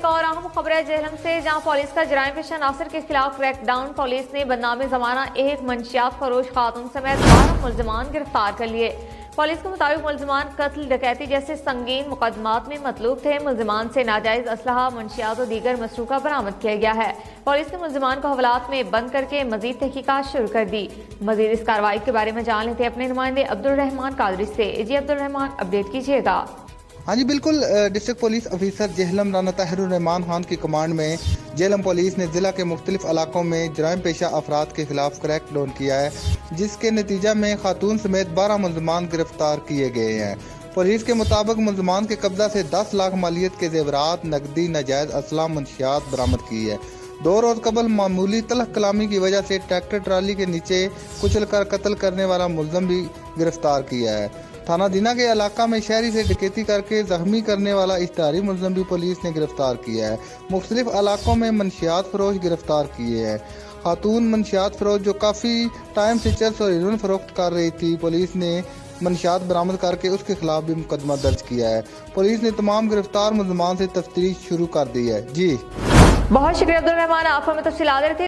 एक और अहम खबर है जेहलम से, जहां पुलिस का जराइम पेशा नासिर के खिलाफ क्रैकडाउन। पुलिस ने बदनामी जमाना एक मंशियात फरोश खातून समेत 12 मुलजमान गिरफ्तार कर लिए। पुलिस के मुताबिक मुलजमान कत्ल, डकैती जैसे संगीन मुकदमात में मतलूब थे। मुलजमान से नाजायज असलहा, मंशियात और दीगर मसरूका बरामद किया गया है। पुलिस ने मुलजमान को हवालात में बंद करके मजीद तहकीकात शुरू कर दी। मजीद इस कार्रवाई के बारे में जान लेते अपने नुमाइंदे अब्दुल रहमान कादरी से। जी अब्दुल रहमान, अपडेट कीजिएगा। हाँ जी बिल्कुल, district police officer Jhelum Rana Tahirur Rehman Khan की कमांड में जेहलम पुलिस ने जिला के मुख्तलिफ इलाकों में जराइम पेशा अफराद के खिलाफ क्रैक डाउन किया है, जिसके नतीजा में खातून समेत 12 मुलजमान गिरफ्तार किए गए हैं। पुलिस के मुताबिक मुलजमान के कब्जा से 10 लाख मालियत के जेवरात, नकदी, नाजायज असला, मंशियात बरामद की है। 2 रोज कबल मामूली तलख कलामी की वजह से ट्रैक्टर ट्राली के नीचे कुचल कर कत्ल करने वाला मुलजम भी गिरफ्तार किया है। थाना दीना के इलाका में शहरी से डकैती करके जख्मी करने वाला इश्तारी मुलजम भी पुलिस ने गिरफ्तार किया है। मुख्तलिफ इलाकों में मंशियात फरोश गिरफ्तार किए हैं। खातून मंशियात फरोश जो काफ़ी टाइम से चरस और हेरोइन फरोख्त कर रही थी, पुलिस ने मंशियात बरामद करके उसके खिलाफ भी मुकदमा दर्ज किया है। पुलिस ने तमाम गिरफ्तार मुलजमान से तफ्तीश शुरू कर दी है। जी बहुत शुक्रिया अब्दुल रहमान, आप हमें तफसीलात देते।